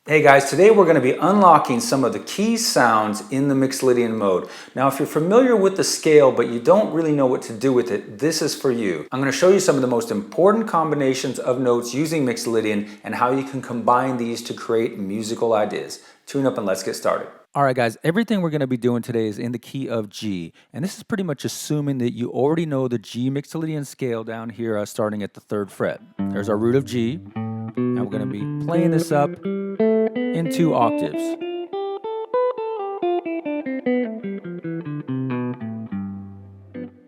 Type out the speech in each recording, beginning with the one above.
Hey guys, today we're going to be unlocking some of the key sounds in the Mixolydian mode. Now if you're familiar with the scale but you don't really know what to do with it, this is for you. I'm going to show you some of the most important combinations of notes using Mixolydian and how you can combine these to create musical ideas. Tune up and let's get started. Alright guys, everything we're going to be doing today is in the key of G, and this is pretty much assuming that you already know the G Mixolydian scale down here starting at the 3rd fret. There's our root of G, and we're going to be playing this up in 2 octaves.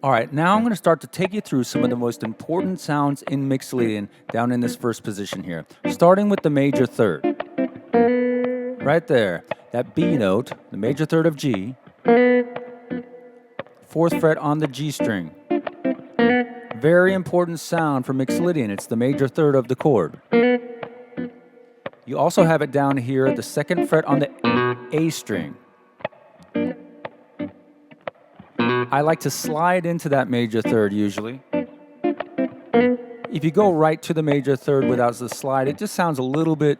Alright, now I'm going to start to take you through some of the most important sounds in Mixolydian down in this first position here, starting with the major 3rd. Right there, that B note, the major 3rd of G, 4th fret on the G string. Very important sound for Mixolydian, it's the major 3rd of the chord. You also have it down here, the 2nd fret on the A string. I like to slide into that major 3rd usually. If you go right to the major 3rd without the slide, it just sounds a little bit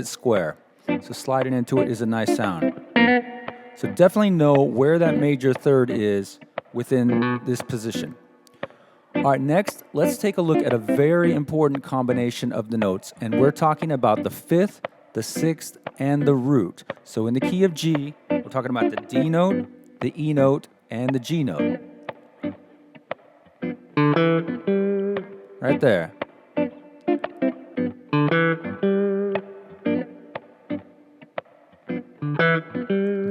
square. So sliding into it is a nice sound. So definitely know where that major 3rd is within this position. All right, next, let's take a look at a very important combination of the notes, and we're talking about the 5th, the 6th, and the root. So in the key of G, we're talking about the D note, the E note, and the G note. Right there.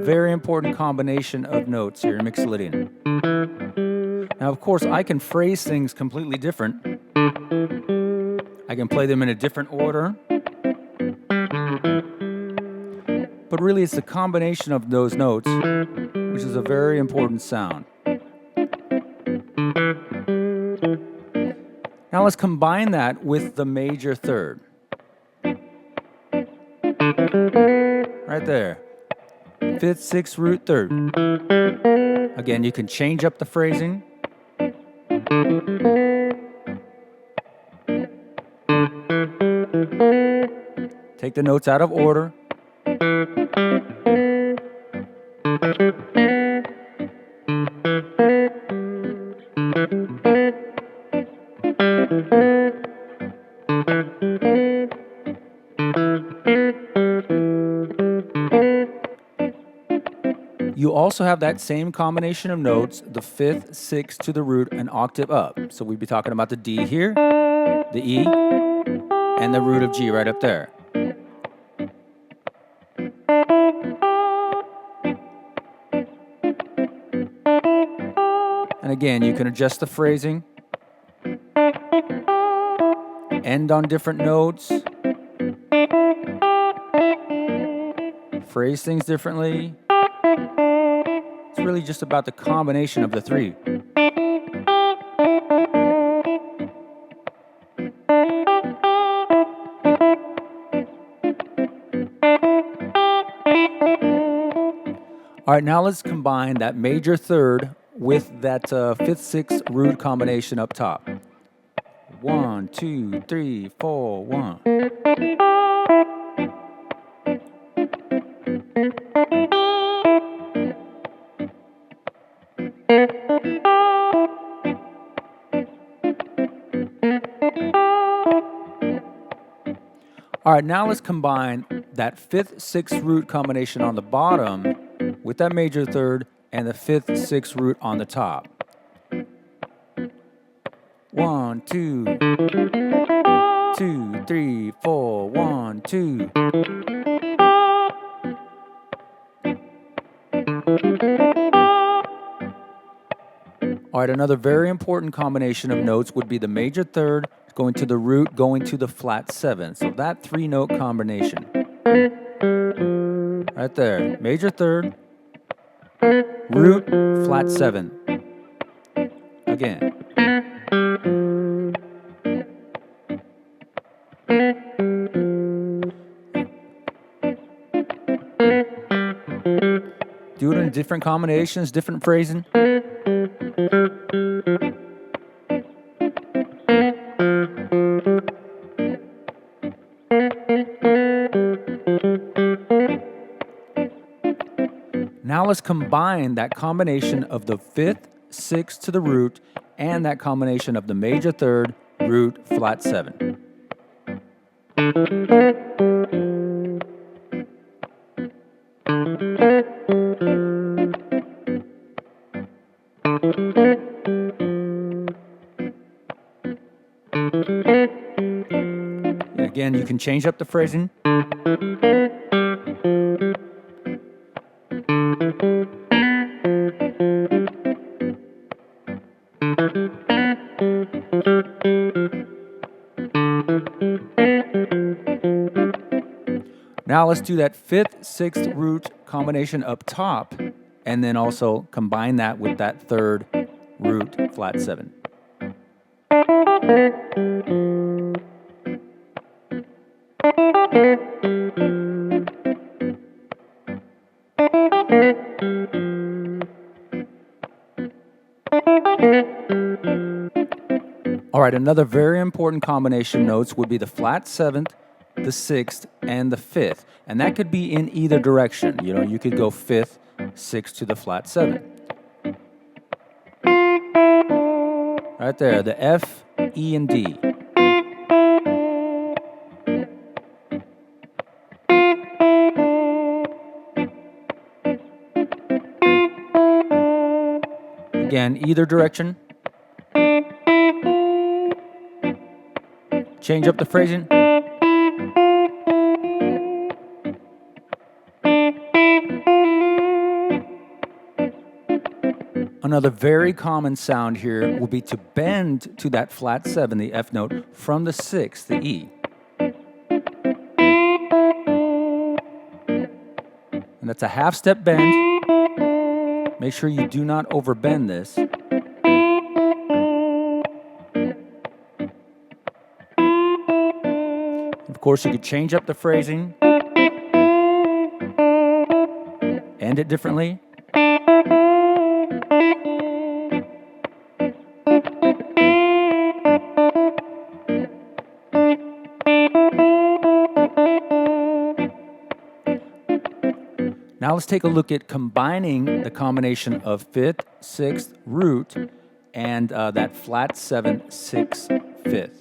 Very important combination of notes here in Mixolydian. Now, of course, I can phrase things completely different. I can play them in a different order. But really, it's the combination of those notes, which is a very important sound. Now, let's combine that with the major 3rd. Right there. 5th, 6th, root 3rd. Again, you can change up the phrasing. Take the notes out of order. You also have that same combination of notes, the 5th, 6th to the root, an octave up. So we'd be talking about the D here, the E, and the root of G right up there. And again, you can adjust the phrasing, end on different notes, phrase things differently. It's really just about the combination of the 3. All right, now let's combine that major 3rd with that 5th, 6th root combination up top. 1, 2, 3, 4, 1. All right, now let's combine that 5th, 6th root combination on the bottom with that major 3rd and the 5th, 6th root on the top. 1, 2, 2, 3, 4, 1, 2. All right, another very important combination of notes would be the major 3rd going to the root, going to the flat 7. So that 3-note combination. Right there, major 3rd, root, flat 7. Again. Do it in different combinations, different phrasing. let's combine that combination of the 5th, 6th to the root, and that combination of the major 3rd, root, flat 7. Again, you can change up the phrasing. Now let's do that 5th, 6th root combination up top, and then also combine that with that 3rd root flat 7. All right, another very important combination notes would be the flat 7th, the 6th, and the 5th. And that could be in either direction. You know, you could go 5th, 6th to the flat 7. Right there, the F, E, and D. Again, either direction. Change up the phrasing. Another very common sound here will be to bend to that flat 7, the F note, from the 6th, the E. And that's a half step bend. Make sure you do not overbend this. Of course, you could change up the phrasing, end it differently. Now let's take a look at combining the combination of 5th, 6th root and that flat 7, 6th, 5th.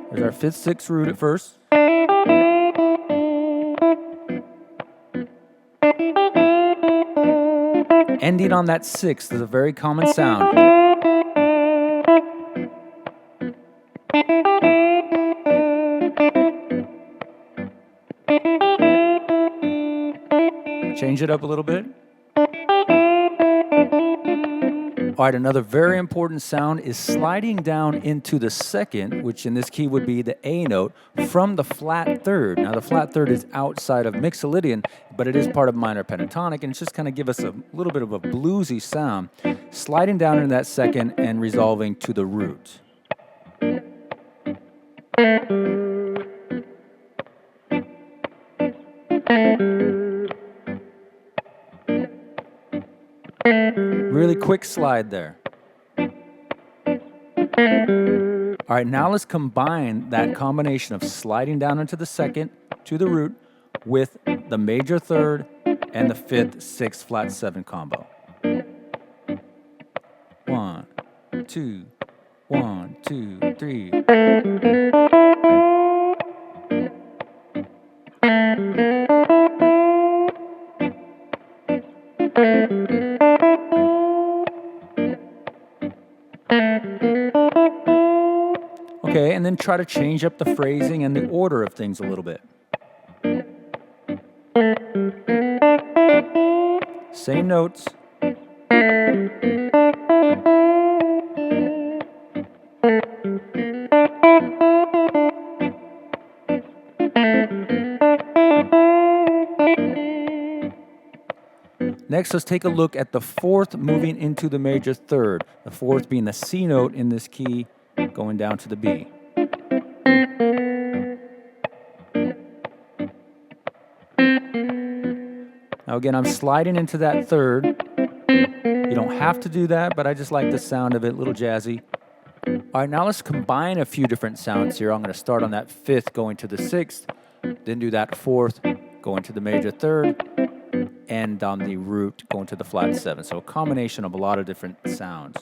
There's our 5th, 6th root at first. Ending on that 6th is a very common sound. Change it up a little bit. All right, another very important sound is sliding down into the 2nd, which in this key would be the A note, from the flat 3rd. Now, the flat 3rd is outside of Mixolydian, but it is part of minor pentatonic, and it's just kind of give us a little bit of a bluesy sound. Sliding down into that 2nd and resolving to the root. Really quick slide there. All right, now let's combine that combination of sliding down into the 2nd to the root with the major 3rd and the 5th, 6th flat 7 combo. 1, 2, 1, 2, 3. Okay, and then try to change up the phrasing and the order of things a little bit. Same notes. Next, let's take a look at the 4th moving into the major 3rd. The 4th being the C note in this key, going down to the B. Now again, I'm sliding into that 3rd. You don't have to do that, but I just like the sound of it, a little jazzy. All All right, now let's combine a few different sounds here. I'm going to start on that fifth, going to the sixth, then do that fourth, going to the major third, and on the root, going to the flat seven. So a combination of a lot of different sounds.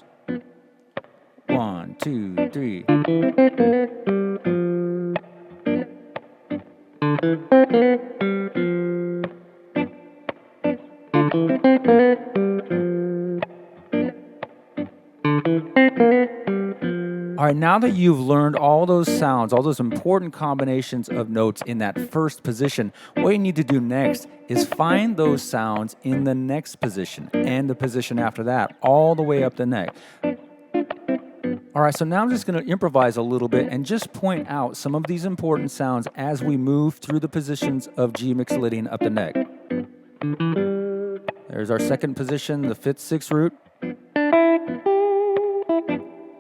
1, 2, 3. All right, now that you've learned all those sounds, all those important combinations of notes in that first position, what you need to do next is find those sounds in the next position and the position after that, all the way up the neck. All right, so now I'm just going to improvise a little bit and just point out some of these important sounds as we move through the positions of G Mixolydian up the neck. There's our second position, the fifth, sixth root.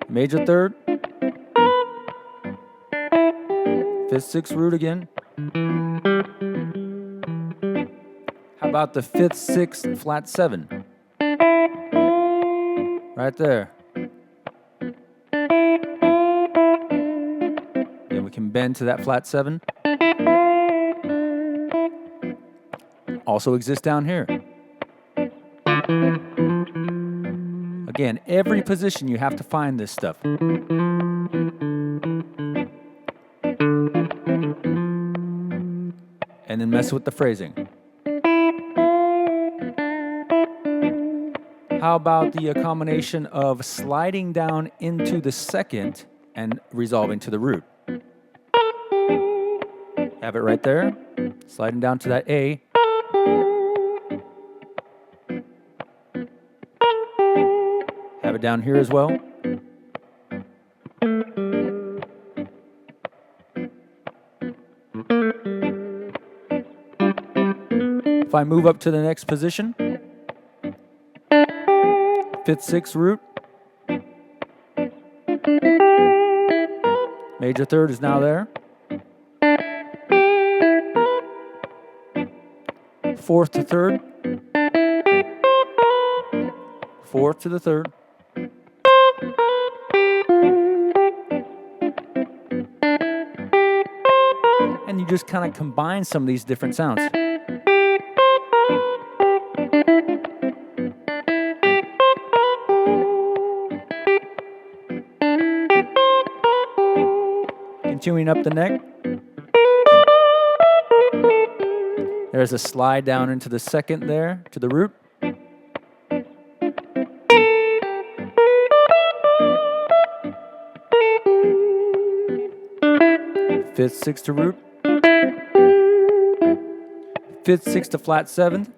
Major third. Fifth, sixth root again. How about the fifth, sixth, flat seven? Right there. Then we can bend to that flat seven. Also exists down here. Again, every position you have to find this stuff. And then mess with the phrasing. How about the combination of sliding down into the second and resolving to the root? Have it right there. Sliding down to that A. Have it down here as well. If I move up to the next position, fifth, sixth root. Major third is now there. Fourth to third. Fourth to the third. And you just kind of combine some of these different sounds. Continuing up the neck. There's a slide down into the second there, to the root. Fifth, sixth to root. Fifth, sixth to flat seventh.